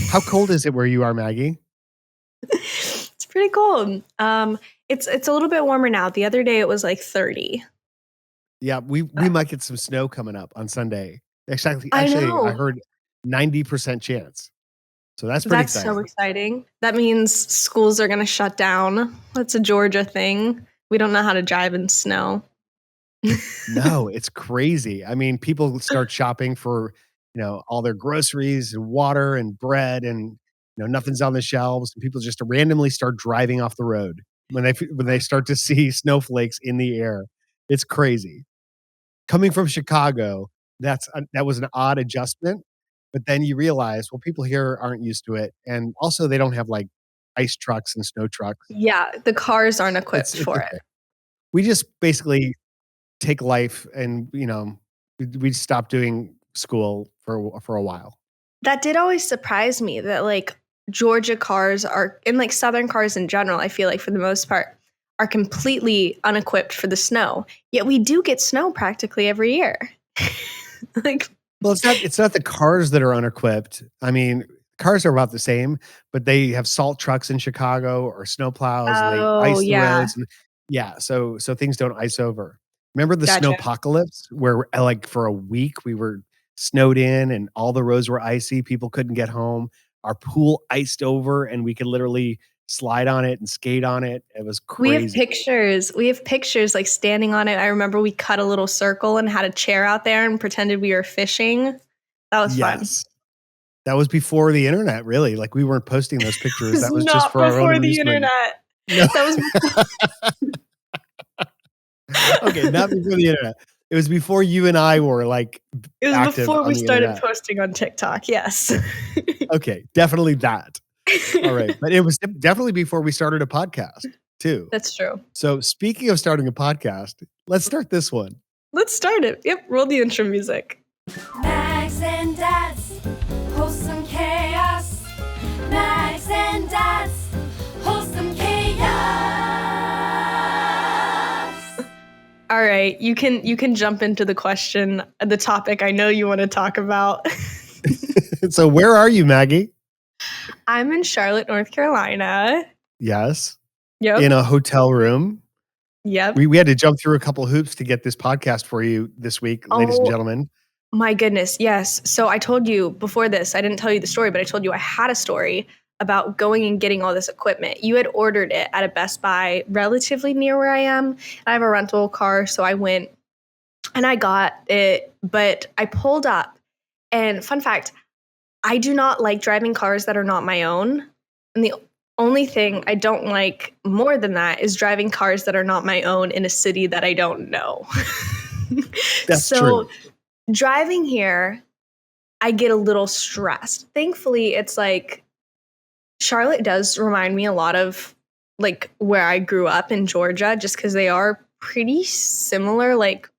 How cold is it where you are, Maggie? It's pretty cold. It's a little bit warmer now. The other day it was like 30. Yeah, we might get some snow coming up on Sunday. I Actually, I know. heard 90% chance. So that's pretty That's so exciting. exciting. That means schools are going to shut down. That's a Georgia thing. We don't know how to drive in snow. No, it's crazy. I mean, people start shopping for, all their groceries and water and bread and, nothing's on the shelves, and people just randomly start driving off the road when they start to see snowflakes in the air. It's crazy. Coming from Chicago, that was an odd adjustment, but then you realize, well, people here aren't used to it, and also they don't have, like, ice trucks and snow trucks. Yeah, the cars aren't It's equipped it's for okay. it. We just basically take life and, we stopped doing school for a while. That did always surprise me that like Georgia cars are and like Southern cars in general, I feel like for the most part are completely unequipped for the snow. Yet we do get snow practically every year. Like Well, it's not the cars that are unequipped. I mean, cars are about the same, but they have salt trucks in Chicago or snow plows, and they oh ice the yeah, roads, and yeah, so things don't ice over. Remember the gotcha. Snow-pocalypse where, like, for a week we were snowed in and all the roads were icy, people couldn't get home. Our pool iced over and we could literally slide on it and skate on it. It was We have crazy. pictures. We have pictures like standing on it. I remember we cut a little circle and had a chair out there and pretended we were fishing. That was fun. Yes. That was before the internet, really. Like, we weren't posting those It pictures. was That was just not for our own before the amusement. internet. No. That was Okay, not before the internet. It was before you and I were, like, It was active before on we the started internet. posting on TikTok, yes. Okay, definitely that. All right, but it was definitely before we started a podcast, too. That's true. So, speaking of starting a podcast, let's start this one. Let's start it. Yep, roll the intro music. Max and Dad's wholesome chaos. Max and Dad's wholesome chaos. All right, you can jump into the topic I know you want to talk about. So, where are you, Maggie? I'm in Charlotte, North Carolina. Yes. Yep. In a hotel room. Yep. We had to jump through a couple hoops to get this podcast for you this week, ladies and gentlemen. My goodness, yes. So I told you before this, I didn't tell you the story, but I told you I had a story about going and getting all this equipment. You had ordered it at a Best Buy relatively near where I am. I have a rental car, so I went and I got it, but I pulled up. And fun fact, I do not like driving cars that are not my own. And the only thing I don't like more than that is driving cars that are not my own in a city that I don't know. That's true. Driving here, I get a little stressed. Thankfully, it's like Charlotte does remind me a lot of like where I grew up in Georgia, just because they are pretty similar. Like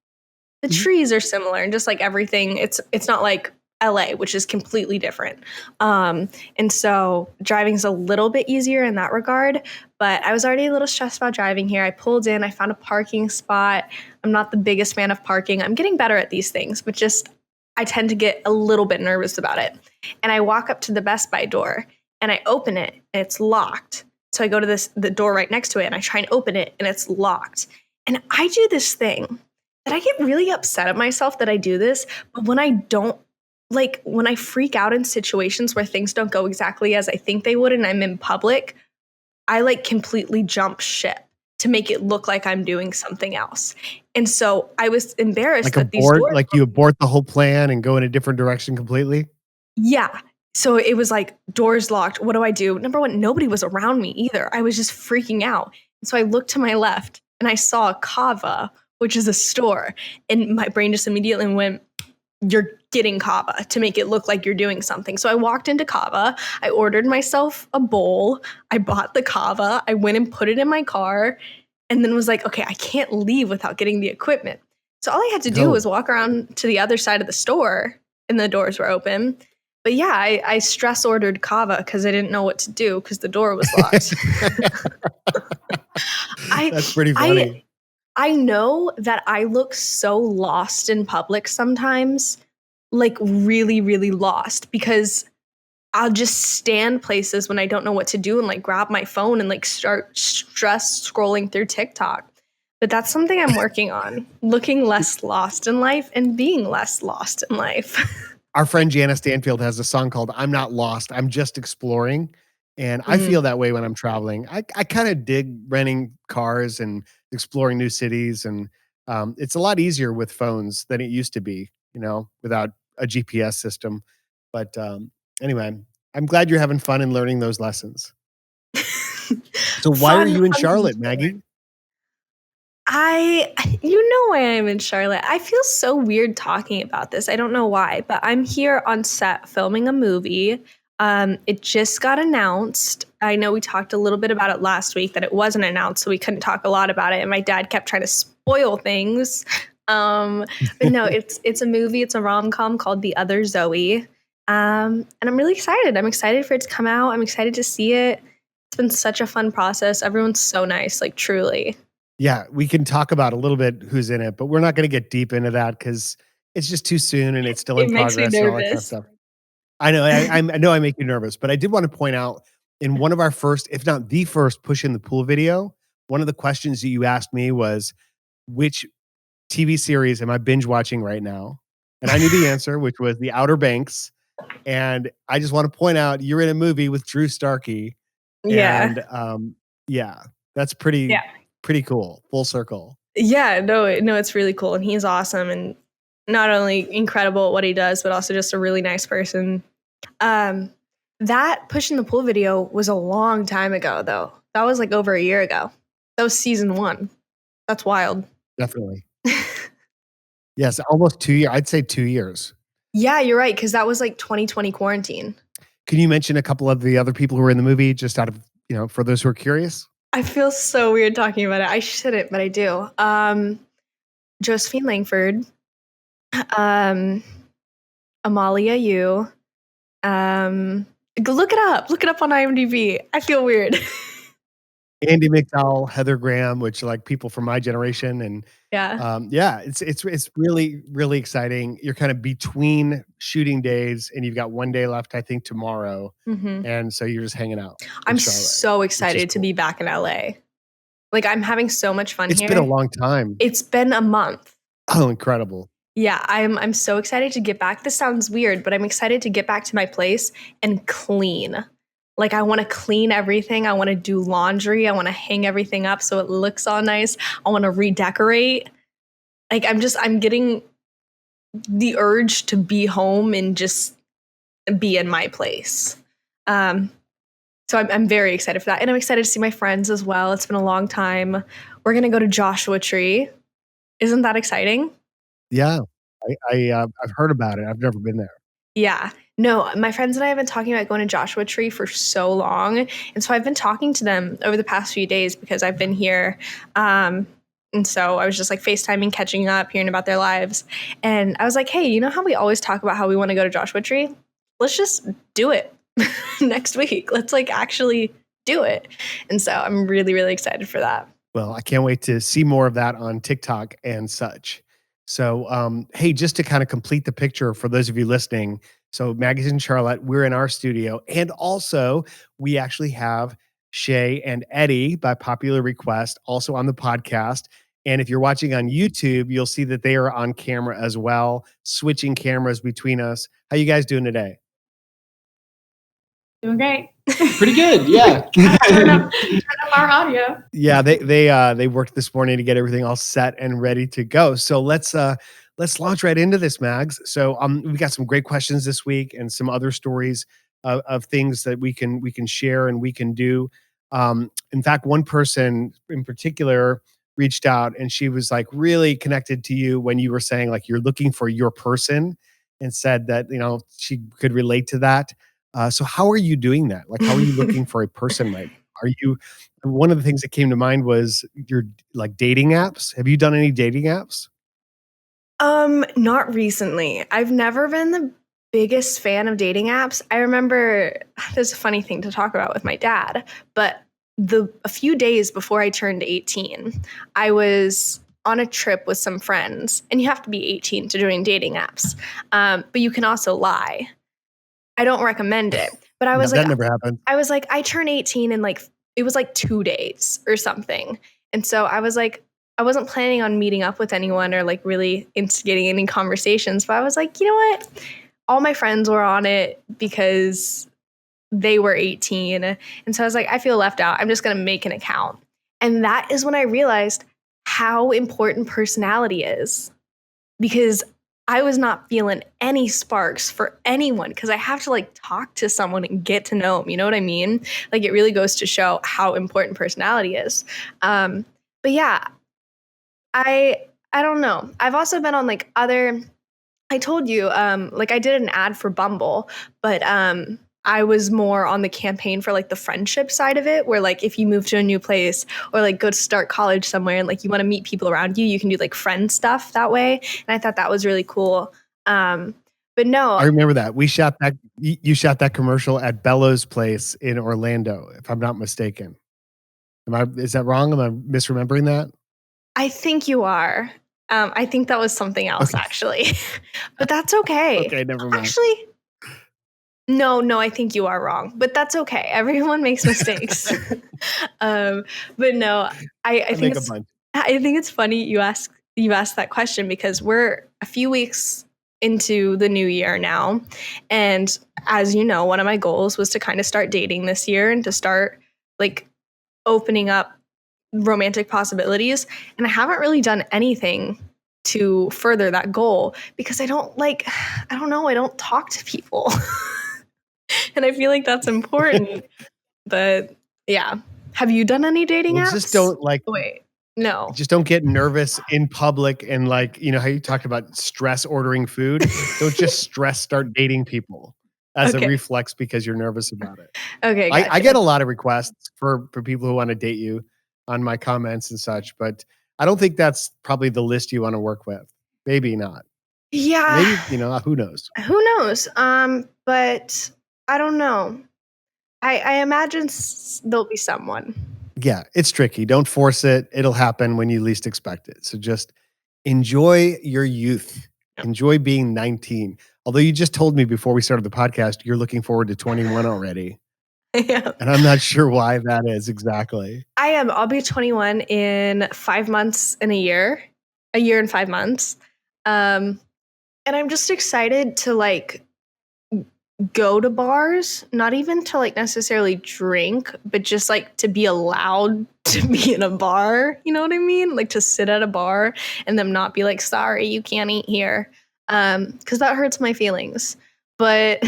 the trees are similar and just like everything. It's not like LA, which is completely different. And so driving's a little bit easier in that regard, but I was already a little stressed about driving here. I pulled in, I found a parking spot. I'm not the biggest fan of parking. I'm getting better at these things, but just I tend to get a little bit nervous about it. And I walk up to the Best Buy door and I open it and it's locked. So I go to the door right next to it and I try and open it and it's locked. And I do this thing that I get really upset at myself that I do this, but when I don't, like when I freak out in situations where things don't go exactly as I think they would and I'm in public, I like completely jump ship to make it look like I'm doing something else. And so I was embarrassed that these doors you abort the whole plan and go in a different direction completely? Yeah. So it was like doors locked. What do I do? Number one, nobody was around me either. I was just freaking out. So I looked to my left and I saw Kava, which is a store. And my brain just immediately went, you're getting Kava to make it look like you're doing something. So I walked into Kava. I ordered myself a bowl. I bought the Kava. I went and put it in my car and then was like, okay, I can't leave without getting the equipment. So all I had to do was walk around to the other side of the store and the doors were open. But yeah, I stress ordered Kava because I didn't know what to do because the door was locked. That's pretty funny. I know that I look so lost in public sometimes, like really, really lost because I'll just stand places when I don't know what to do and like grab my phone and like start stress scrolling through TikTok. But that's something I'm working on, looking less lost in life and being less lost in life. Our friend Jana Stanfield has a song called "I'm Not Lost, I'm Just Exploring," and I Mm. feel that way when I'm traveling. I kinda dig renting cars and exploring new cities, and, it's a lot easier with phones than it used to be, without a GPS system. But, anyway, I'm glad you're having fun and learning those lessons. So why are you in Fun things Charlotte, to learn. Maggie? You know why I'm in Charlotte. I feel so weird talking about this. I don't know why, but I'm here on set filming a movie. It just got announced. I know we talked a little bit about it last week that it wasn't announced, so we couldn't talk a lot about it. And my dad kept trying to spoil things. But no, it's a movie. It's a rom-com called The Other Zoey. And I'm really excited. I'm excited for it to come out. I'm excited to see it. It's been such a fun process. Everyone's so nice, like truly. Yeah, we can talk about a little bit who's in it, but we're not gonna get deep into that because it's just too soon and it's still in It makes me progress and all that kind of nervous. stuff. I know I know I make you nervous, but I did wanna point out in one of our first, if not the first Push in the Pool video, one of the questions that you asked me was, "Which TV series am I binge watching right now?" And I knew the answer, which was The Outer Banks, and I just wanna point out you're in a movie with Drew Starkey, Yeah. and, yeah, that's Yeah. pretty cool, full circle. Yeah, no, it's really cool, and he's awesome, and not only incredible at what he does, but also just a really nice person. Um, that Push in the Pool video was a long time ago, though. That was, like, over a year ago. That was season 1. That's wild. Definitely. Yes, almost 2 years. I'd say 2 years. Yeah, you're right, 'cause that was, like, 2020 quarantine. Can you mention a couple of the other people who were in the movie just out of for those who are curious? I feel so weird talking about it. I shouldn't, but I do. Josephine Langford, um, Amalia Yu, look it up. Look it up on IMDb. I feel weird. Andy McDowell, Heather Graham, which like people from my generation, and Yeah. yeah, it's really really exciting. You're kind of between shooting days, and you've got one day left, I think tomorrow, Mhm. and so you're just hanging out in I'm Charlotte, so which is excited to cool. be back in LA. Like, I'm having so much fun It's been a here. long time. It's been a month. Oh, incredible! Yeah, I'm so excited to get back. This sounds weird, but I'm excited to get back to my place and clean. Like, I wanna clean everything. I wanna do laundry. I wanna hang everything up so it looks all nice. I wanna redecorate. Like, I'm getting the urge to be home and just be in my place. Um, so I'm very excited for that. And I'm excited to see my friends as well. It's been a long time. We're gonna go to Joshua Tree. Isn't that exciting? Yeah, I've heard about it. I've never been there. Yeah. No, my friends and I have been talking about going to Joshua Tree for so long. And so I've been talking to them over the past few days because I've been here. And so I was just like FaceTiming, catching up, hearing about their lives. And I was like, hey, you know how we always talk about how we want to go to Joshua Tree? Let's just do it next week. Let's like actually do it. And so I'm really, really excited for that. Well, I can't wait to see more of that on TikTok and such. So, hey, just to kind of complete the picture for those of you listening. So, Maggie's in Charlotte. We're in our studio. And also, we actually have Shay and Eddie, by popular request, also on the podcast. And if you're watching on YouTube, you'll see that they are on camera as well, switching cameras between us. How you guys doing today? Doing great. Pretty good, yeah. Turn up our audio. Yeah, they worked this morning to get everything all set and ready to go. So let's launch right into this, Mags. So we got some great questions this week and some other stories of things that we can share and we can do. In fact, one person in particular reached out and she was like really connected to you when you were saying like you're looking for your person, and said that she could relate to that. So how are you doing that? Like, how are you looking for a person right now? Are you One of the things that came to mind was your like dating apps. Have you done any dating apps? Not recently. I've never been the biggest fan of dating apps. I remember there's a funny thing to talk about with my dad, but a few days before I turned 18, I was on a trip with some friends, and you have to be 18 to join dating apps. But you can also lie. I don't recommend it. But I No, was that like, never happened. I turned 18 in like, it was like 2 days or something. And so I was like, I wasn't planning on meeting up with anyone or like really instigating any conversations, but I was like, you know what? All my friends were on it because they were 18. And so I was like, I feel left out. I'm just going to make an account. And that is when I realized how important personality is, because I was not feeling any sparks for anyone because I have to like talk to someone and get to know them. You know what I mean? Like it really goes to show how important personality is. But yeah, I don't know. I've also been on like other. I told you, like I did an ad for Bumble, but I was more on the campaign for like the friendship side of it, where like if you move to a new place or like go to start college somewhere and like you want to meet people around you, you can do like friend stuff that way. And I thought that was really cool. But no, I remember that. We shot that you shot that commercial at Bellows Place in Orlando, if I'm not mistaken. Is that wrong? Am I misremembering that? I think you are. I think that was something else Okay. actually, but that's okay. Okay, never mind. Actually, no, I think you are wrong, but that's okay. Everyone makes mistakes. But no, I think make a it's bunch. I think it's funny you asked that question because we're a few weeks into the new year now, and as you know, one of my goals was to kind of start dating this year and to start like opening up romantic possibilities, and I haven't really done anything to further that goal because I don't know, I don't talk to people. And I feel like that's important. But yeah. Have you done any dating Well, apps? Wait. No. just don't get nervous in public and like, you know how you talked about stress ordering food? Don't just stress start dating people as a Okay. reflex because you're nervous about it. Okay, I gotcha. get a lot of requests for people who want to date you on my comments and such, but I don't think that's probably the list you want to work with. Maybe not. Yeah. Maybe, you know, who knows? Who knows? But I don't know. I imagine there'll be someone. Yeah, it's tricky. Don't force it. It'll happen when you least expect it. So just enjoy your youth. Yep. Enjoy being 19. Although you just told me before we started the podcast, you're looking forward to 21 already. Yeah. And I'm not sure why that is exactly. I am. I'll be 21 in 5 months and a year and 5 months. And I'm just excited to like go to bars, not even to like necessarily drink, but just like to be allowed to be in a bar. You know what I mean? Like to sit at a bar and them not be like, sorry, you can't eat here. Because that hurts my feelings. But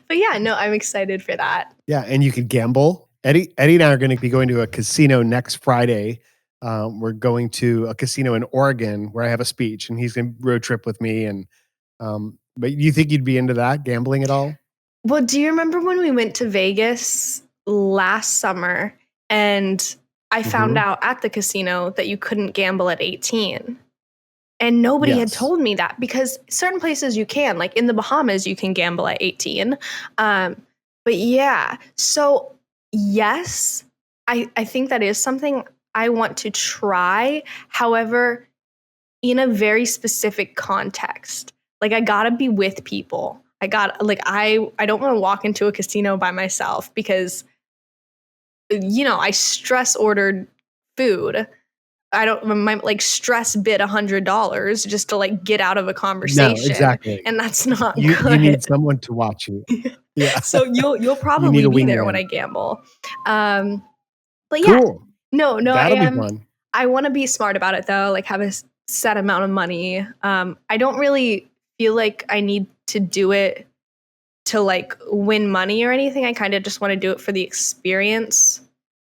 but yeah, no, I'm excited for that. Yeah, and you could gamble. Eddie and I are going to be going to a casino next Friday. We're going to a casino in Oregon where I have a speech, and he's going to road trip with me. And but you think you'd be into that gambling at all? Well, do you remember when we went to Vegas last summer and I found out at the casino that you couldn't gamble at 18? And nobody had Yes. told me that because certain places you can, like in the Bahamas, you can gamble at 18. But yeah, so yes, I think that is something I want to try. However, in a very specific context. Like I gotta be with people. I don't want to walk into a casino by myself because I stress ordered food. I don't my like stress bid $100 just to like get out of a conversation. No, exactly. And that's not You good. need someone to watch you. Yeah. So you'll probably a be there wingman. when I gamble. But yeah, Cool. no, That'll be fun. I want to be smart about it though, like have a set amount of money. I don't really feel like I need to do it to like win money or anything. I kind of just want to do it for the experience.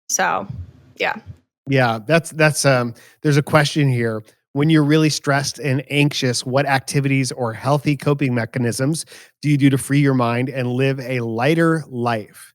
So, yeah. Yeah, that's there's a question here. When you're really stressed and anxious, what activities or healthy coping mechanisms do you do to free your mind and live a lighter life?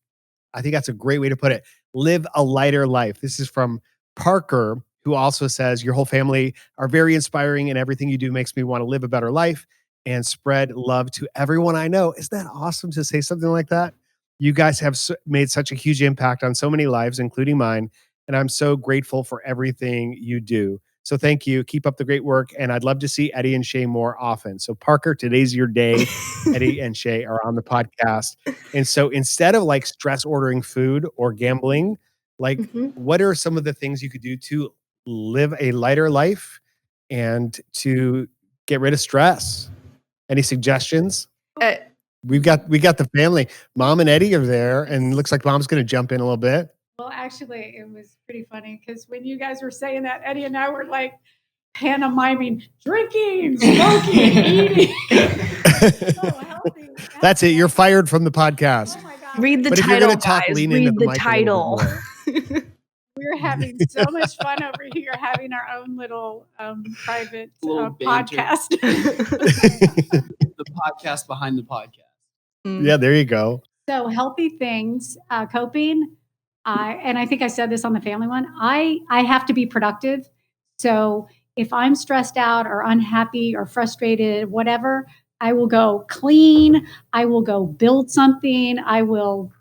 I think that's a great way to put it. Live a lighter life. This is from Parker, who also says, your whole family are very inspiring and everything you do makes me want to live a better life and spread love to everyone I know. Isn't that awesome to say something like that? You guys have made such a huge impact on so many lives, including mine. And I'm so grateful for everything you do. So thank you. Keep up the great work. And I'd love to see Eddie and Shay more often. So Parker, today's your day. Eddie and Shay are on the podcast. And so instead of like stress ordering food or gambling, like Mhm. what are some of the things you could do to live a lighter life and to get rid of stress? Any suggestions? Uh, We got the family. Mom and Eddie are there, and looks like Mom's going to jump in a little bit. Well, actually, it was pretty funny because when you guys were saying that, Eddie and I were like pantomiming drinking, smoking, eating. So healthy. That's it. You're fired from the podcast. Oh my God. Read the But if you're title, gonna talk, guys. lean into Read the the mic a little bit title. more. We're having so much fun over here, having our own little private Little banter. podcast. The podcast behind the podcast. Yeah, there you go. So healthy things, coping. And I think I said this on the family one. I have to be productive. So if I'm stressed out or unhappy or frustrated, whatever, I will go clean. I will go build something. I will,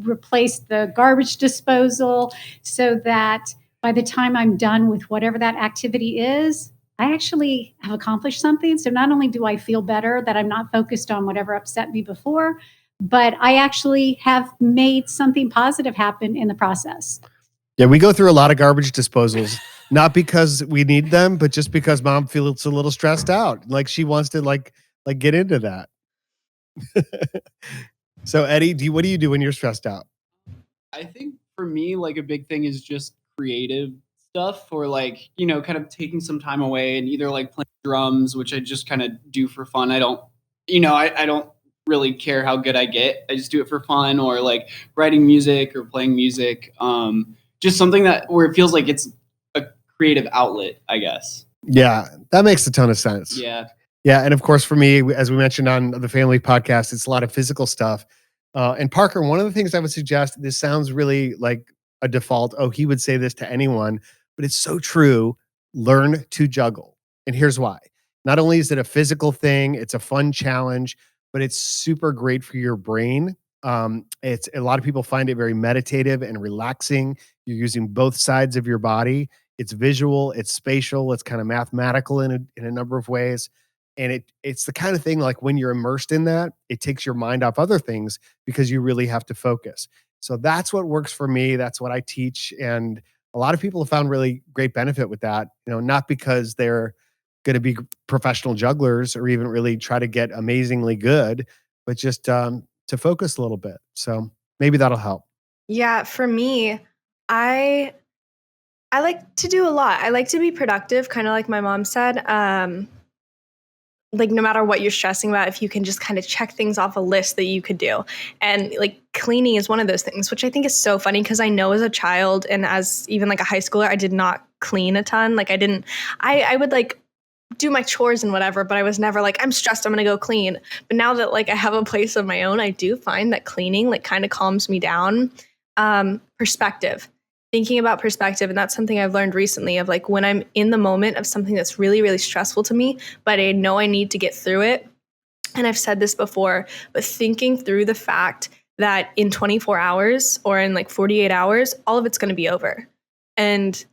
replace the garbage disposal so that by the time I'm done with whatever that activity is, I actually have accomplished something. So not only do I feel better that I'm not focused on whatever upset me before, but I actually have made something positive happen in the process. Yeah, we go through a lot of garbage disposals, not because we need them, but just because Mom feels a little stressed out. Like she wants to like get into that. So Eddie, what do you do when you're stressed out? I think for me, like a big thing is just creative stuff, or like, kind of taking some time away and either like playing drums, which I just kind of do for fun. I don't, I don't really care how good I get. I just do it for fun, or like writing music or playing music. Just something where it feels like it's a creative outlet, I guess. Yeah, that makes a ton of sense. Yeah. Yeah, and of course for me, as we mentioned on the family podcast, it's a lot of physical stuff. And Parker, one of the things I would suggest, this sounds really like a default, oh, he would say this to anyone, but it's so true. Learn to juggle. And here's why. Not only is it a physical thing, it's a fun challenge, but it's super great for your brain. It's a lot of people find it very meditative and relaxing. You're using both sides of your body. It's visual, it's spatial, it's kind of mathematical in a number of ways. And it's the kind of thing like when you're immersed in that, it takes your mind off other things because you really have to focus. So that's what works for me. That's what I teach. And a lot of people have found really great benefit with that, not because they're going to be professional jugglers or even really try to get amazingly good, but just to focus a little bit. So maybe that'll help. Yeah, for me, I like to do a lot. I like to be productive, kind of like my mom said. Like no matter what you're stressing about, if you can just kind of check things off a list that you could do. And like cleaning is one of those things, which I think is so funny because I know as a child and as even like a high schooler, I did not clean a ton. Like I would like do my chores and whatever, but I was never like, I'm stressed, I'm going to go clean. But now that like I have a place of my own, I do find that cleaning like kind of calms me down. Perspective. Thinking about perspective, and that's something I've learned recently of like when I'm in the moment of something that's really, really stressful to me, but I know I need to get through it. And I've said this before, but thinking through the fact that in 24 hours or in like 48 hours, all of it's going to be over. And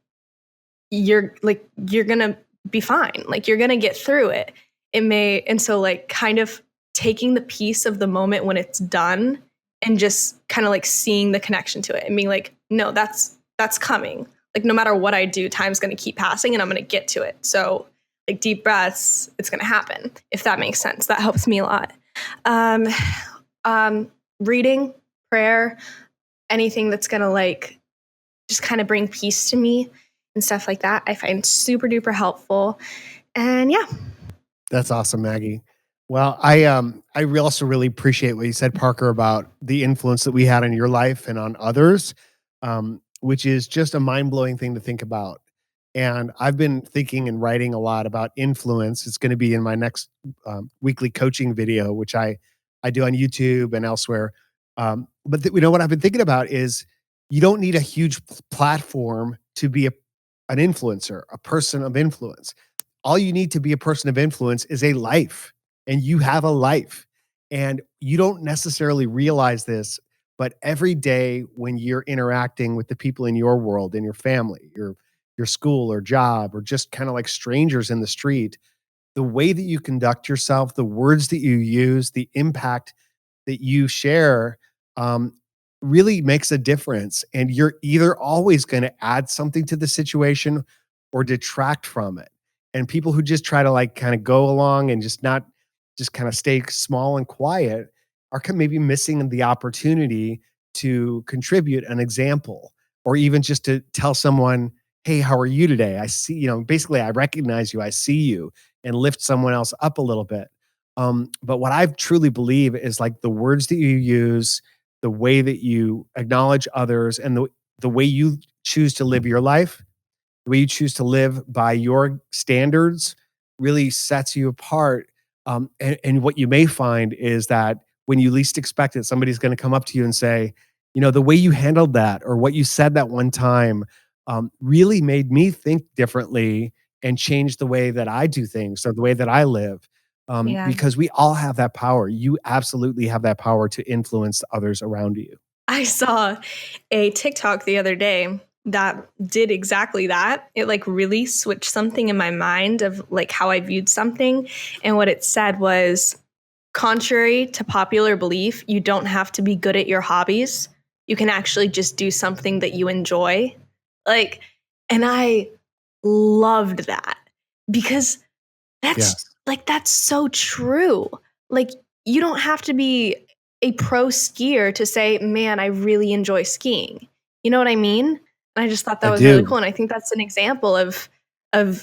you're going to be fine. Like you're going to get through it. And so like kind of taking the piece of the moment when it's done and just kind of like seeing the connection to it and being like, no, that's coming. Like no matter what I do, time's going to keep passing and I'm going to get to it. So like deep breaths, it's going to happen. If that makes sense, that helps me a lot. Reading, prayer, anything that's going to like just kind of bring peace to me and stuff like that, I find super duper helpful. And yeah. That's awesome, Maggie. Well, I also really appreciate what you said, Parker, about the influence that we had on your life and on others, which is just a mind-blowing thing to think about. And I've been thinking and writing a lot about influence. It's going to be in my next weekly coaching video, which I do on YouTube and elsewhere. But what I've been thinking about is you don't need a huge platform to be an influencer, a person of influence. All you need to be a person of influence is a life. And you have a life, and you don't necessarily realize this, but every day when you're interacting with the people in your world, in your family, your your school or job, or just kind of like strangers in the street, the way that you conduct yourself, the words that you use, the impact that you share, um, really makes a difference. And you're either always going to add something to the situation or detract from it. And people who just try to like kind of go along and just not just kind of stay small and quiet are maybe missing the opportunity to contribute an example, or even just to tell someone, hey, how are you today? I see, basically, I recognize you, I see you, and lift someone else up a little bit. But what I truly believe is like the words that you use, the way that you acknowledge others, and the way you choose to live your life, the way you choose to live by your standards really sets you apart. And what you may find is that when you least expect it, somebody's going to come up to you and say, the way you handled that or what you said that one time really made me think differently and change the way that I do things or the way that I live. Yeah. Because we all have that power. You absolutely have that power to influence others around you. I saw a TikTok the other day that did exactly that. It like really switched something in my mind of like how I viewed something. And what it said was, contrary to popular belief, you don't have to be good at your hobbies. You can actually just do something that you enjoy. Like, and I loved that because Yes. that's so true. Like, you don't have to be a pro skier to say, man, I really enjoy skiing. You know what I mean? And I just thought that I was really do. cool. And I think that's an example of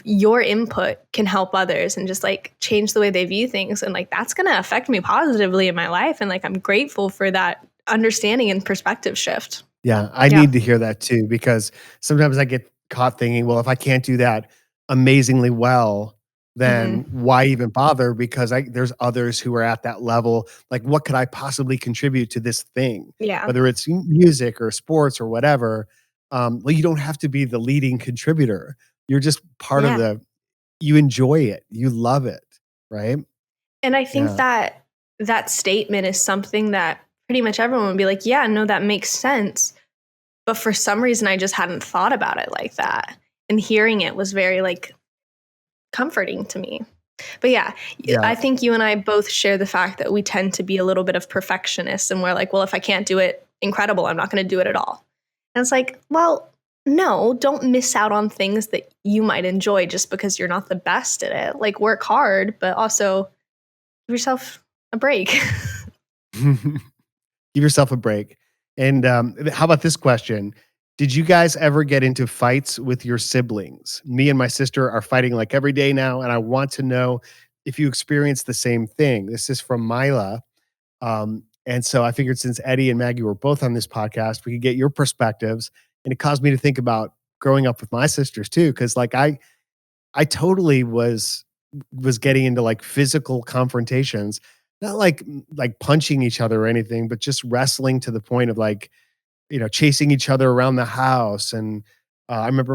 your input can help others and just like change the way they view things. And like that's gonna affect me positively in my life. And like I'm grateful for that understanding and perspective shift. Yeah, I Yeah. need to hear that too, because sometimes I get caught thinking, well, if I can't do that amazingly well, then Mm-hmm. why even bother? Because there's others who are at that level. Like, what could I possibly contribute to this thing? Yeah. Whether it's music or sports or whatever. Well, you don't have to be the leading contributor. You're just part of Yeah. you enjoy it. You love it. Right. And I think Yeah. that that statement is something that pretty much everyone would be like, yeah, no, that makes sense. But for some reason, I just hadn't thought about it like that. And hearing it was very like comforting to me. But yeah, Yeah. I think you and I both share the fact that we tend to be a little bit of perfectionists and we're like, well, if I can't do it incredible, I'm not going to do it at all. And it's like, well, no, don't miss out on things that you might enjoy just because you're not the best at it. Like work hard, but also give yourself a break. Give yourself a break. And how about this question? Did you guys ever get into fights with your siblings? Me and my sister are fighting like every day now, and I want to know if you experience the same thing. This is from Mayla. And so I figured since Eddie and Maggie were both on this podcast, we could get your perspectives. And it caused me to think about growing up with my sisters too, because like I totally was getting into like physical confrontations, not like punching each other or anything, but just wrestling to the point of like, chasing each other around the house. And I remember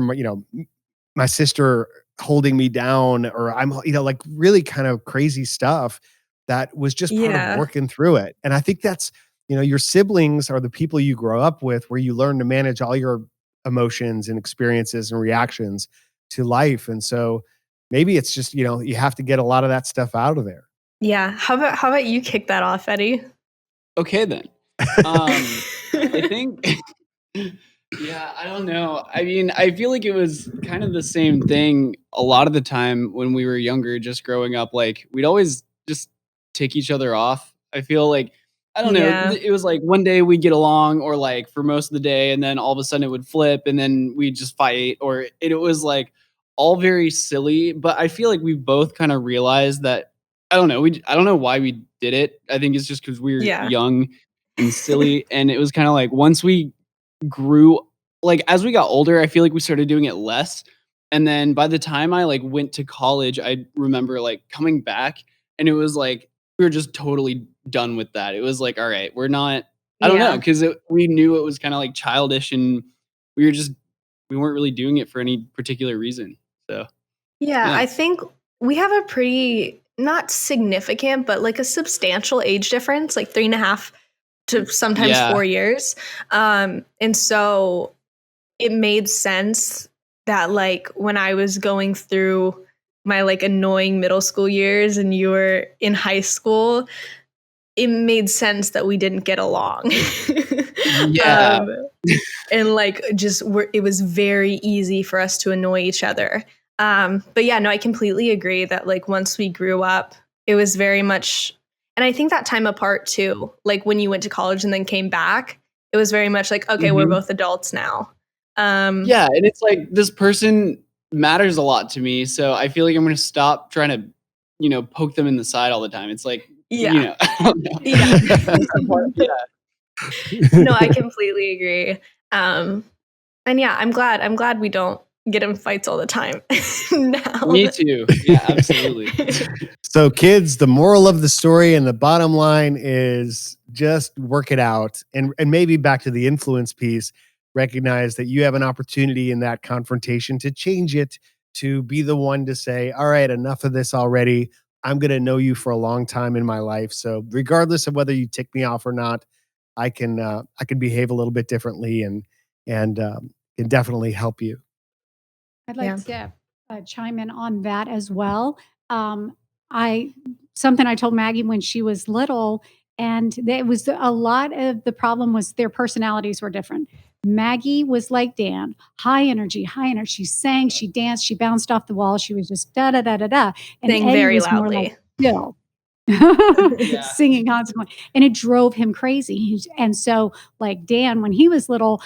my sister holding me down, or I'm, like really kind of crazy stuff that was just part of Yeah. working through it. And I think that's, your siblings are the people you grow up with, where you learn to manage all your emotions and experiences and reactions to life. And so maybe it's just, you have to get a lot of that stuff out of there. Yeah. How about you kick that off, Eddie? Okay then. I think yeah, I don't know. I mean, I feel like it was kind of the same thing a lot of the time when we were younger, just growing up. Like, we'd always just tick each other off. I feel like, I don't know, Yeah. it was like one day we'd get along, or like for most of the day, and then all of a sudden it would flip, and then we'd just fight, or it was like all very silly. But I feel like we both kind of realized that, I don't know, I don't know why we did it. I think it's just because we were Yeah. young and silly. And it was kind of like once we grew, like as we got older, I feel like we started doing it less. And then by the time I like went to college, I remember like coming back, and it was like we were just totally done with that. It was like, all right, we're not, I don't know, Yeah. because we knew it was kind of like childish, and we were just, we weren't really doing it for any particular reason. So Yeah, yeah. I think we have a pretty not significant, but like a substantial age difference, like 3.5 to sometimes Yeah. 4 years. And so it made sense that like when I was going through my like annoying middle school years and you were in high school, it made sense that we didn't get along. Yeah. And like it was very easy for us to annoy each other. But yeah, no, I completely agree that like once we grew up, it was very much, and I think that time apart too, like when you went to college and then came back, it was very much like, okay, we're both adults now. Yeah, and it's like this person matters a lot to me, so I feel like I'm gonna stop trying to, poke them in the side all the time. It's like, Yeah. I don't know. Yeah. No, I completely agree. And yeah, I'm glad we don't get in fights all the time now. Me too. Yeah, absolutely. So kids, the moral of the story and the bottom line is just work it out. And maybe back to the influence piece, recognize that you have an opportunity in that confrontation to change it, to be the one to say, all right, enough of this already. I'm going to know you for a long time in my life. So regardless of whether you tick me off or not, I can behave a little bit differently and can definitely help you. I'd like to chime in on that as well. I something I told Maggie when she was little, and it was a lot of the problem was their personalities were different. Maggie was like Dan, high energy, high energy. She sang, she danced, she bounced off the wall. She was just da da da da da. And Sang Eddie very was more loudly. like chill. Yeah. Singing constantly, and it drove him crazy. And so, like Dan, when he was little,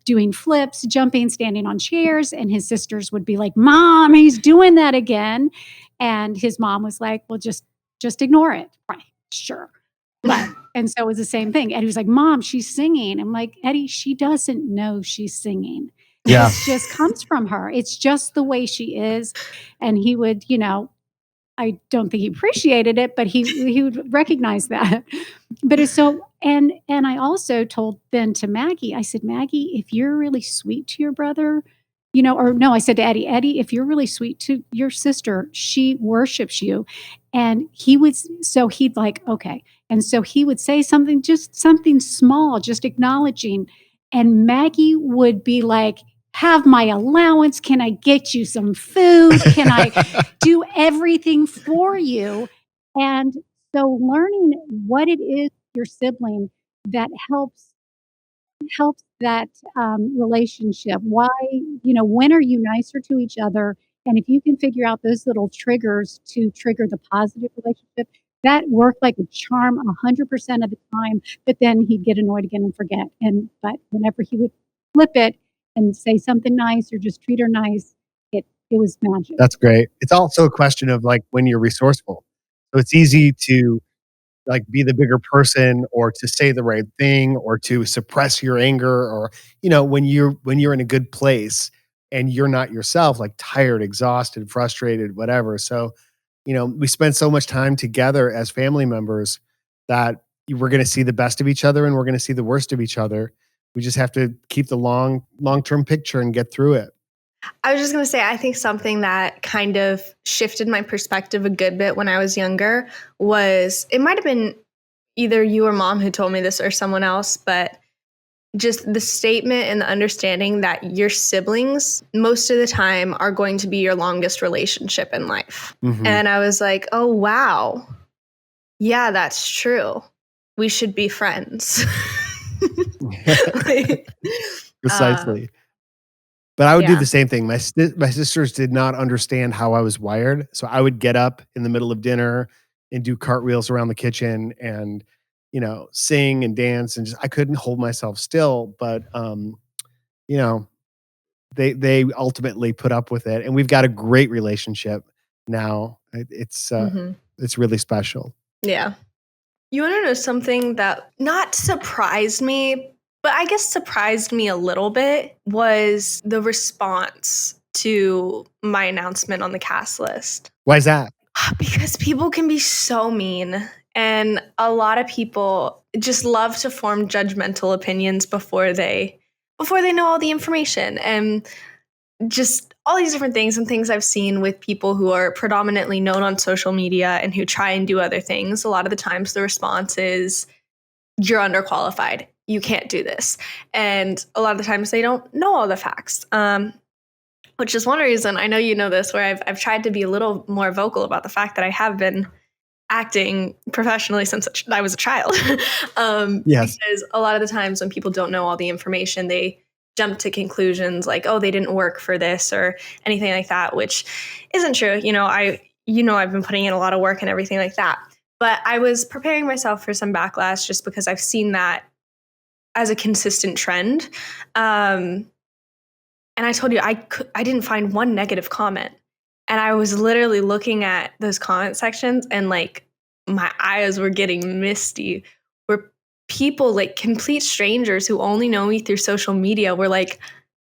doing flips, jumping, standing on chairs, and his sisters would be like, "Mom, he's doing that again," and his mom was like, "Well, just ignore it." Right, sure. But and so it was the same thing. Eddie was like, "Mom, she's singing." I'm like, "Eddie, she doesn't know she's singing. Yeah. It just comes from her. It's just the way she is." And he would, I don't think he appreciated it, but he would recognize that. But it's so and I also told then to Maggie, I said, Maggie, if you're really sweet to your brother, or no, I said to Eddie, Eddie, if you're really sweet to your sister, she worships you. And he'd like, okay. And so he would say something, just something small, just acknowledging. And Maggie would be like, have my allowance? Can I get you some food? Can I do everything for you? And so learning what it is your sibling that helps that relationship. Why, when are you nicer to each other? And if you can figure out those little triggers to trigger the positive relationship, that worked like a charm 100% of the time. But then he'd get annoyed again and forget. But whenever he would flip it and say something nice or just treat her nice, it was magic. That's great. It's also a question of like when you're resourceful. So it's easy to like be the bigger person or to say the right thing or to suppress your anger or when you're in a good place and you're not yourself, like tired, exhausted, frustrated, whatever. So we spend so much time together as family members that we're going to see the best of each other and we're going to see the worst of each other. We just have to keep the long-term picture and get through it. I was just going to say, I think something that kind of shifted my perspective a good bit when I was younger was, it might have been either you or mom who told me this or someone else, but just the statement and the understanding that your siblings most of the time are going to be your longest relationship in life. Mhm. And I was like, oh, wow. Yeah, that's true. We should be friends. Precisely. But I would do yeah. the same thing. My sisters did not understand how I was wired. So I would get up in the middle of dinner and do cartwheels around the kitchen and, sing and dance and I couldn't hold myself still. But, they ultimately put up with it. And we've got a great relationship now. It's really special. Yeah. You want to know something that not surprised me, but I guess surprised me a little bit was the response to my announcement on the cast list. Why is that? Because people can be so mean, and a lot of people just love to form judgmental opinions before they know all the information, and just all these different things and things I've seen with people who are predominantly known on social media and who try and do other things. A lot of the times the response is, you're underqualified. You can't do this. And a lot of the times they don't know all the facts. which is one reason I know you know this, where I've tried to be a little more vocal about the fact that I have been acting professionally since I was a child. Yes. Because a lot of the times when people don't know all the information, they jump to conclusions like, oh, they didn't work for this or anything like that, which isn't true. I've been putting in a lot of work and everything like that. But I was preparing myself for some backlash just because I've seen that as a consistent trend. And I told you I didn't find one negative comment. And I was literally looking at those comment sections and like my eyes were getting misty. Where people, like complete strangers who only know me through social media, they were like,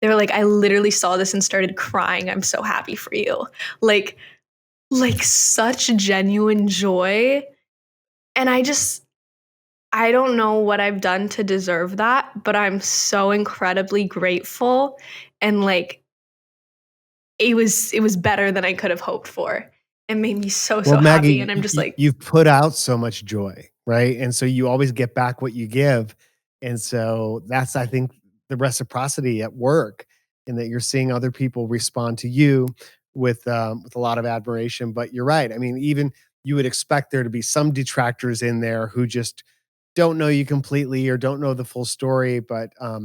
I literally saw this and started crying. I'm so happy for you. Like such genuine joy. And I don't know what I've done to deserve that, but I'm so incredibly grateful. And like it was better than I could have hoped for. It made me so Well, happy. Maggie, And I'm just like, you've put out so much joy, right? And so you always get back what you give. And so that's, I think, the reciprocity at work, in that you're seeing other people respond to you with a lot of admiration. But you're right. I mean, even you would expect there to be some detractors in there who just don't know you completely or don't know the full story. But I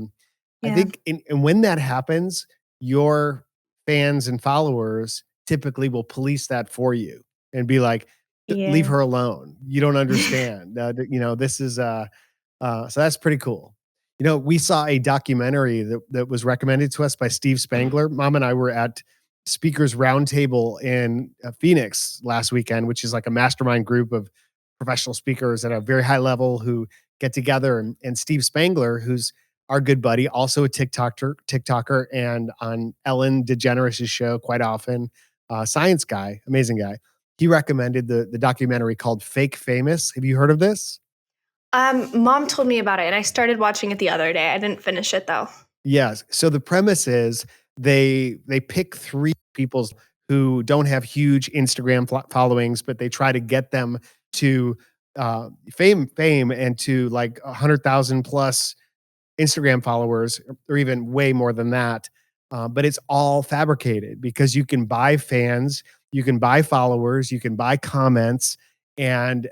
yeah, think, and when that happens, your fans and followers typically will police that for you and be like, leave yeah, her alone. You don't understand. This is so that's pretty cool. We saw a documentary that was recommended to us by Steve Spangler. Mom and I were at Speakers Roundtable in Phoenix last weekend, which is like a mastermind group of professional speakers at a very high level who get together. And Steve Spangler, who's our good buddy, also a TikToker, and on Ellen DeGeneres' show quite often, science guy, amazing guy. He recommended the documentary called Fake Famous. Have you heard of this? Mom told me about it, and I started watching it the other day. I didn't finish it though. Yes. So the premise is they pick three people who don't have huge Instagram followings, but they try to get them to fame, and to like 100,000 plus Instagram followers, or even way more than that. But it's all fabricated because you can buy fans, you can buy followers, you can buy comments, and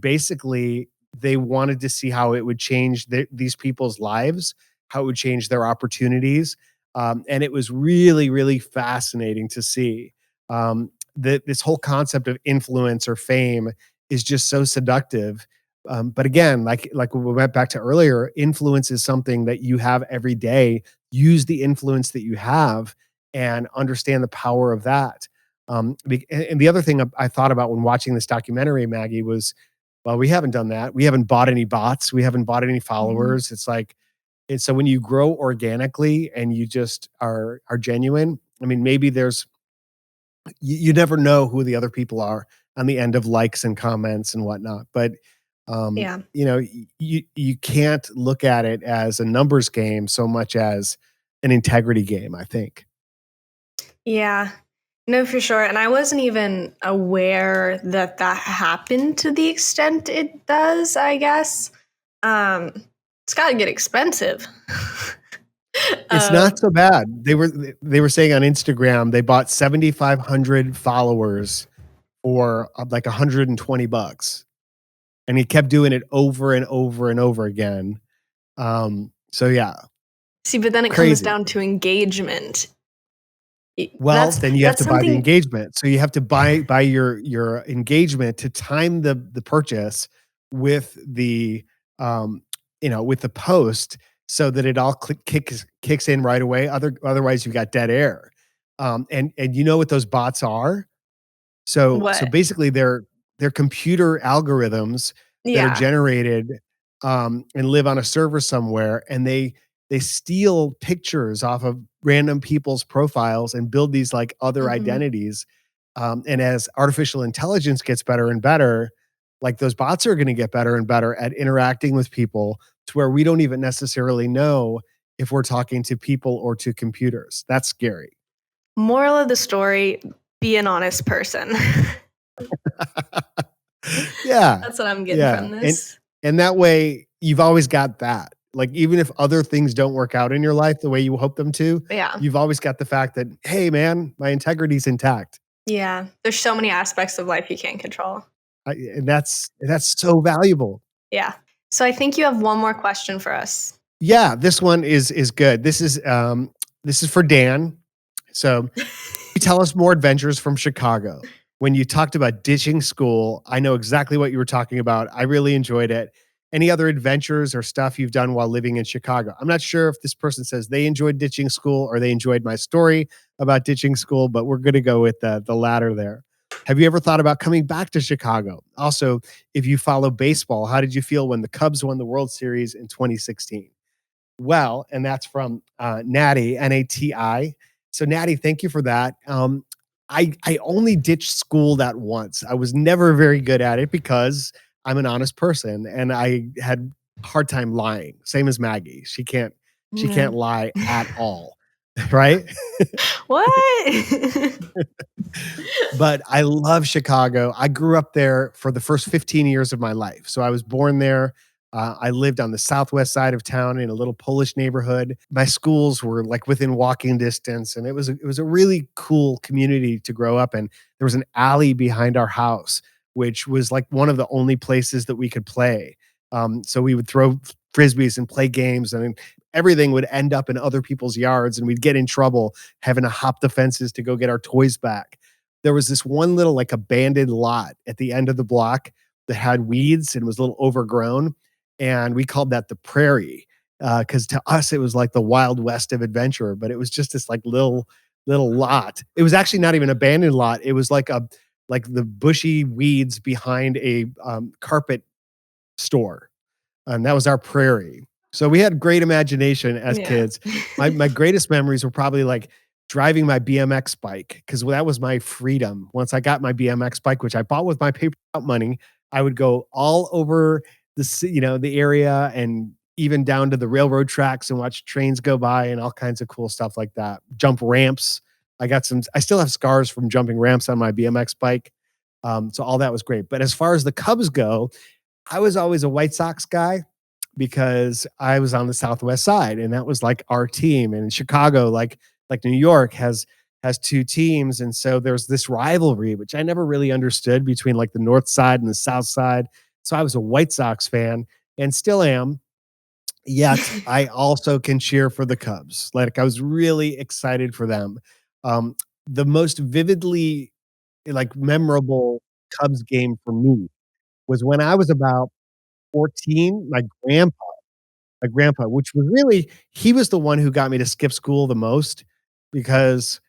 basically they wanted to see how it would change these people's lives, how it would change their opportunities, and it was really, really fascinating to see. That this whole concept of influence or fame is just so seductive, but again, like we went back to earlier, influence is something that you have every day. Use the influence that you have and understand the power of that. And the other thing I thought about when watching this documentary, Maggie, was, well, we haven't done that. We haven't bought any bots. We haven't bought any Mhm. followers. It's like, and so when you grow organically and you just are genuine, I mean, maybe you never know who the other people are on the end of likes and comments and whatnot. But Yeah, you can't look at it as a numbers game so much as an integrity game, I think. yeah, no, for sure. And I wasn't even aware that that happened to the extent it does. I guess um, it's got to get expensive. It's not so bad. They were saying on Instagram they bought 7,500 followers for like $120, and he kept doing it over and over and over again. So yeah, See, but then it comes crazy. down to engagement. Well, then you have That's to buy the something. engagement. So you have to buy your engagement to time the purchase with with the post, so that it all kicks in right away. Otherwise you got dead air. And you know what those bots are? So What? basically they're computer algorithms that are Yeah. generated and live on a server somewhere, and they steal pictures off of random people's profiles and build these like other Mhm. identities. And as artificial intelligence gets better and better, like those bots are going to get better and better at interacting with people to where we don't even necessarily know if we're talking to people or to computers. That's scary. Moral of the story: be an honest person. Yeah. That's what I'm getting Yeah. from And this. and that way you've always got that. Like, even if other things don't work out in your life the way you hope them to, Yeah. you've always got the fact that, "Hey, man, my integrity's intact." Yeah. There's so many aspects of life you can't control. And that's so valuable. Yeah. So I think you have one more question for us. Yeah, this one is good. This is for Dan. So, you tell us more adventures from Chicago. When you talked about ditching school, I know exactly what you were talking about. I really enjoyed it. Any other adventures or stuff you've done while living in Chicago? I'm not sure if this person says they enjoyed ditching school or they enjoyed my story about ditching school, but we're going to go with the latter there. Have you ever thought about coming back to Chicago? Also, if you follow baseball, how did you feel when the Cubs won the World Series in 2016? Well, and that's from Nati, Nati. So Nati, thank you for that. I only ditched school that once. I was never very good at it because I'm an honest person and I had a hard time lying. Same as Maggie. She can't Mm. lie at all. Right? What? But I love Chicago. I grew up there for the first 15 years of my life. So I was born there. I lived on the southwest side of town in a little Polish neighborhood. My schools were like within walking distance, and it was a really cool community to grow up in. There was an alley behind our house, which was like one of the only places that we could play. So we would throw frisbees and play games, and everything would end up in other people's yards, and we'd get in trouble having to hop the fences to go get our toys back. There was this one little like abandoned lot at the end of the block that had weeds and was a little overgrown, and we called that the prairie because to us it was like the wild west of adventure. But it was just this like little lot. It was actually not even an abandoned lot. It was like the bushy weeds behind a carpet store, and that was our prairie. So we had great imagination as Yeah. kids. My greatest memories were probably like driving my BMX bike because that was my freedom. Once I got my BMX bike, which I bought with my paper out money, I would go all over the area and even down to the railroad tracks and watch trains go by and all kinds of cool stuff like that. Jump ramps. I still have scars from jumping ramps on my BMX bike. So all that was great. But as far as the Cubs go, I was always a White Sox guy because I was on the Southwest side and that was like our team. And in Chicago, like New York has two teams. And so there's this rivalry, which I never really understood between like the North side and the South side. So I was a White Sox fan and still am. Yet I also can cheer for the Cubs. Like I was really excited for them. Um, the most vividly like memorable Cubs game for me was when I was about 14. My grandpa, which was really he was the one who got me to skip school the most because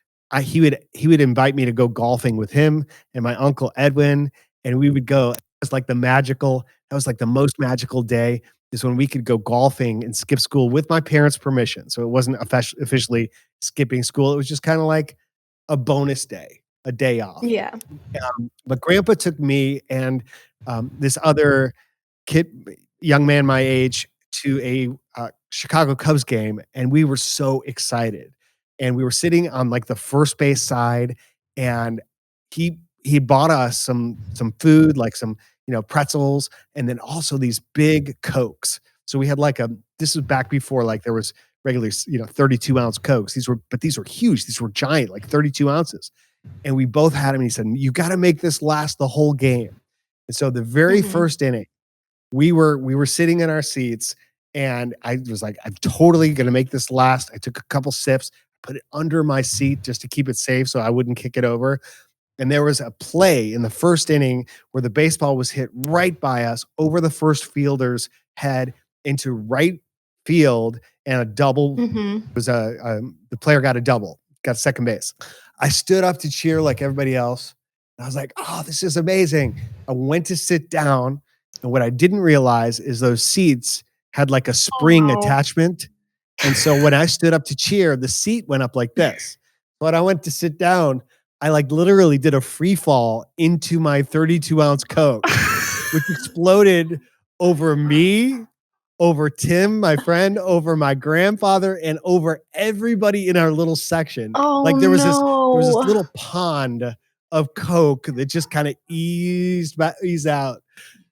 he would invite me to go golfing with him and my uncle Edwin, and we would go. It was like that was like the most magical day is when we could go golfing and skip school with my parents' permission. So it wasn't officially skipping school. It was just kind of like a bonus day, a day off. Yeah. But grandpa took me and this other kid, young man my age, to a Chicago Cubs game, and we were so excited. And we were sitting on like the first base side, and he bought us some food, like some pretzels, and then also these big Cokes. So we had like this was back before like there was regular 32-ounce Cokes. These were huge. These were giant, like 32 ounces. And we both had them. And he said, "You got to make this last the whole game." And so the very Mhm. first inning, we were sitting in our seats and I was like, I'm totally gonna make this last. I took a couple sips, put it under my seat just to keep it safe so I wouldn't kick it over. And there was a play in the first inning where the baseball was hit right by us over the first fielder's head into right field, and a double Mhm. was the player got a double, got second base. I stood up to cheer like everybody else. I was like, "Oh, this is amazing." I went to sit down, and what I didn't realize is those seats had like a Oh spring no. attachment. And so when I stood up to cheer, the seat went up like this. When I went to sit down, I like literally did a free fall into my 32-ounce Coke, which exploded over me, over Tim, my friend, over my grandfather, and over everybody in our little section. Oh Like there was this no. little pond of Coke that just kind of eased out.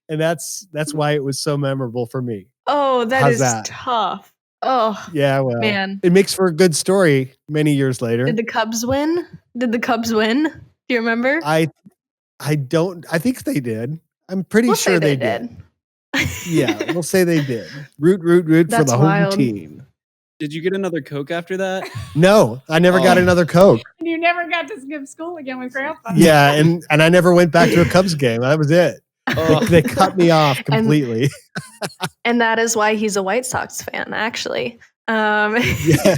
And that's why it was so memorable for me. Oh, that How's is that? tough. Oh, Yeah, well, man. it makes for a good story many years later. Did the Cubs win? Did the Cubs win? Do you remember? I think they did. I'm pretty We'll sure say they they did. did. Yeah, we'll say they did. Root for That's the home wild. team. Did you get another Coke after that? No, I never got Oh. another Coke. And you never got to skip school again with Grandpa. Yeah, and I never went back to a Cubs game. That was it. Oh. They cut me off completely. And that is why he's a White Sox fan, actually. Yeah.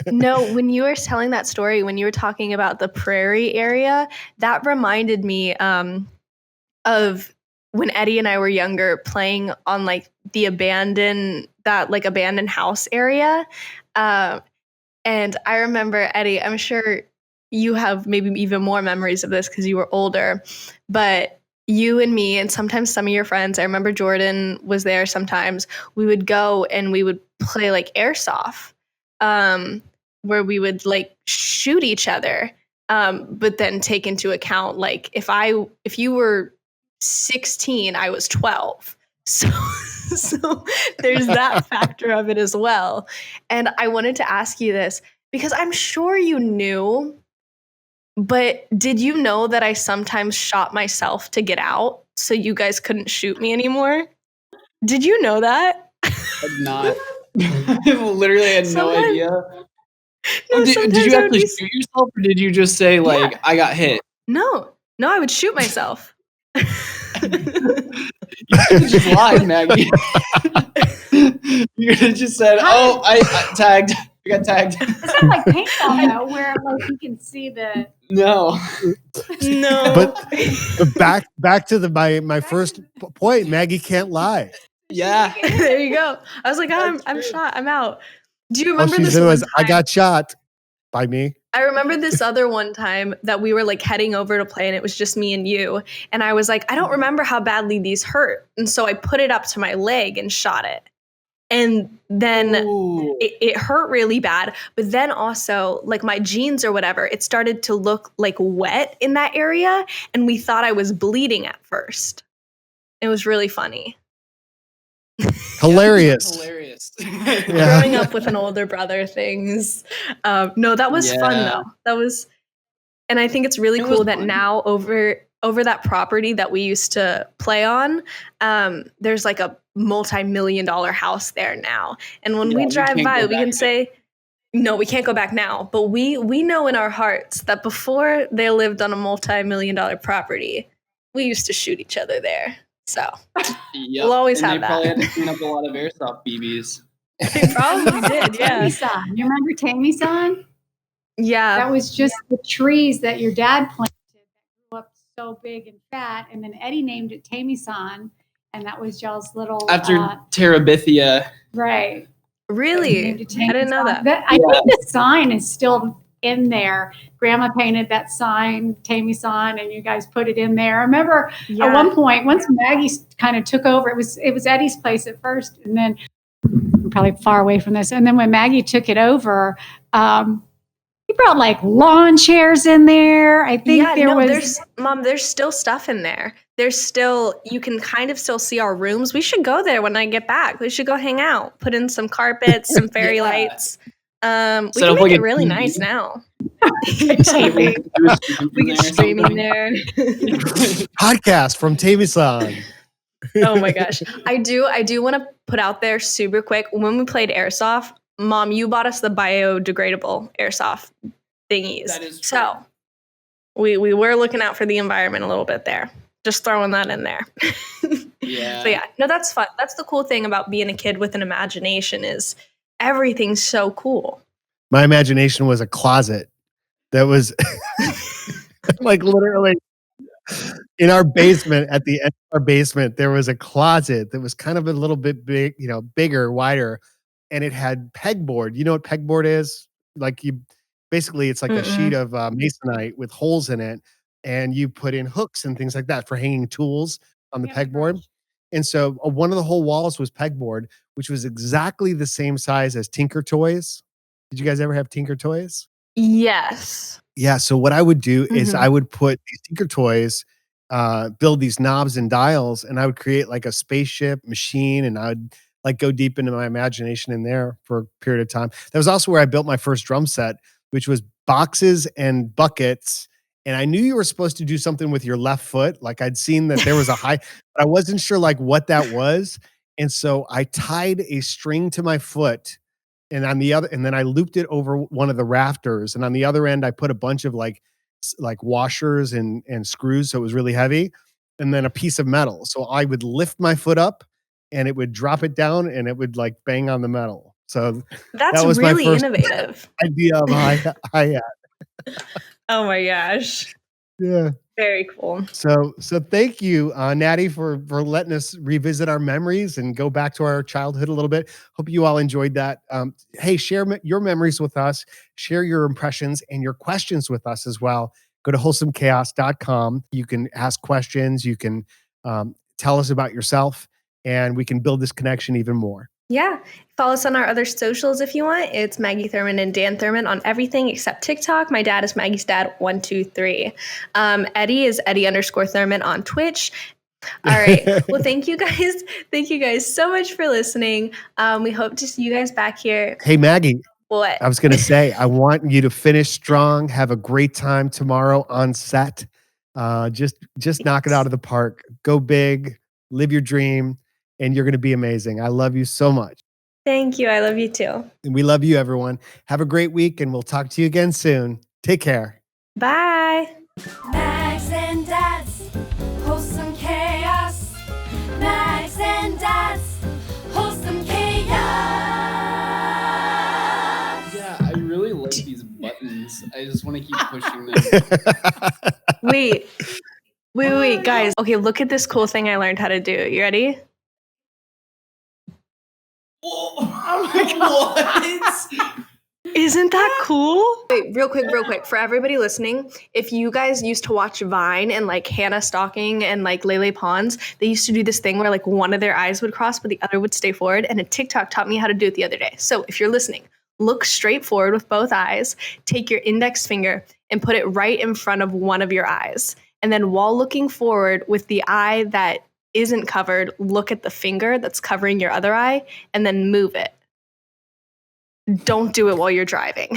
No, when you were telling that story, when you were talking about the prairie area, that reminded me of when Eddie and I were younger playing on like the abandoned house area. And I remember, Eddie, I'm sure you have maybe even more memories of this because you were older, but you and me and sometimes some of your friends, I remember Jordan was there sometimes, we would go and we would play like airsoft, where we would like shoot each other, but then take into account like if you were 16, I was 12. So there's that factor of it as well. And I wanted to ask you this because I'm sure you knew, but did you know that I sometimes shot myself to get out so you guys couldn't shoot me anymore? Did you know that? I did not. I literally had no Sometimes- idea. No, Did sometimes you I would actually be- shoot yourself, or did you just say like I got hit? No, I would shoot myself. You could have just lied, Maggie. You could have just said, "Oh, I tagged. I got tagged." It's not like paintball though, where like you can see the. No. No. But back to my first point. Maggie can't lie. Yeah. There you go. I was like, I'm true. shot. I'm out. Do you All remember she this said one was, "I time? got shot by me." I remember this other one time that we were like heading over to play and it was just me and you. And I was like, I don't remember how badly these hurt. And so I put it up to my leg and shot it. And then Ooh. it hurt really bad. But then also like my jeans or whatever, it started to look like wet in that area. And we thought I was bleeding at first. It was really funny. Hilarious. Hilarious. Yeah. Growing up with an older brother things. No, that was fun Yeah. though. That was, and I think it's really It was cool that fun. now over that property that we used to play on, there's like a multi-million-dollar house there now. And when Yeah, we we drive can't by, go we can back say, no, we can't go back now. But we know in our hearts that before they lived on a multi-million-dollar property, we used to shoot each other there. So Yep. We'll always and have they probably that. had to clean up a lot of airsoft BBs. they probably did, yeah. Tamesan. You remember Tamesan? Yeah. That was just the trees that your dad planted that grew up so big and fat, and then Eddie named it Tamesan, and that was y'all's little After Terabithia. right. Really? Named it I didn't know Tamesan. that. I think the sign is still in there. Grandma painted that sign, Tamesan, and you guys put it in there. I remember Yeah. at one point, once Maggie kind of took over, it was Eddie's place at first, and then I'm probably far away from this. And then when Maggie took it over, he brought like lawn chairs in there. I think there's still stuff in there. There's still, you can kind of still see our rooms. We should go there when I get back. We should go hang out, put in some carpets, some fairy Yeah. lights. We Set can up make like it a really TV. nice now. We We can stream in there. Podcast from Tamesan. Oh my gosh. I do want to put out there super quick. When we played airsoft, Mom, you bought us the biodegradable airsoft thingies. That is true. So we were looking out for the environment a little bit there. Just throwing that in there. Yeah. But yeah, no, that's fun. That's the cool thing about being a kid with an imagination is everything's so cool. My imagination was a closet that was like literally in our basement. At the end of our basement, there was a closet that was kind of a little bit big, bigger, wider, and it had pegboard. You know what pegboard is? Like basically it's like a sheet of masonite with holes in it, and you put in hooks and things like that for hanging tools on the pegboard. And so one of the whole walls was pegboard, which was exactly the same size as Tinker Toys. Did you guys ever have Tinker Toys? Yes. Yeah. So what I would do is I would put these Tinker Toys, build these knobs and dials, and I would create like a spaceship machine, and I would like go deep into my imagination in there for a period of time. That was also where I built my first drum set, which was boxes and buckets. And I knew you were supposed to do something with your left foot. Like I'd seen that there was a high, but I wasn't sure like what that was. And so I tied a string to my foot and on the other, and then I looped it over one of the rafters. And on the other end, I put a bunch of like washers and screws. So it was really heavy. And then a piece of metal. So I would lift my foot up and it would drop it down and it would like bang on the metal. So That's that was my really first innovative. idea of hi-hat. Oh my gosh. Yeah. Very cool. So thank you, Natty, for letting us revisit our memories and go back to our childhood a little bit. Hope you all enjoyed that. Hey, share your memories with us, share your impressions and your questions with us as well. Go to wholesomechaos.com. You can ask questions. You can tell us about yourself, and we can build this connection even more. Yeah. Follow us on our other socials if you want. It's Maggie Thurman and Dan Thurman on everything except TikTok. My dad is Maggie's dad 123. Eddie is Eddie_Thurman on Twitch. All right. Well, thank you guys. Thank you guys so much for listening. We hope to see you guys back here. Hey, Maggie. What? I was going to say, I want you to finish strong. Have a great time tomorrow on set. Just knock it out of the park. Go big. Live your dream. And you're going to be amazing. I love you so much. Thank you. I love you too. And we love you, everyone. Have a great week, and we'll talk to you again soon. Take care. Bye. Max and Dad's wholesome chaos. Max and Dad's wholesome chaos. Yeah, I really like these buttons. I just want to keep pushing them. Wait, guys. Okay, look at this cool thing I learned how to do. You ready? Oh my God. Isn't that cool? Wait, real quick. For everybody listening, if you guys used to watch Vine and like Hannah Stocking and like Lele Pons, they used to do this thing where like one of their eyes would cross, but the other would stay forward. And a TikTok taught me how to do it the other day. So if you're listening, look straight forward with both eyes, take your index finger and put it right in front of one of your eyes. And then while looking forward with the eye that isn't covered, look at the finger that's covering your other eye and then move it. Don't do it while you're driving.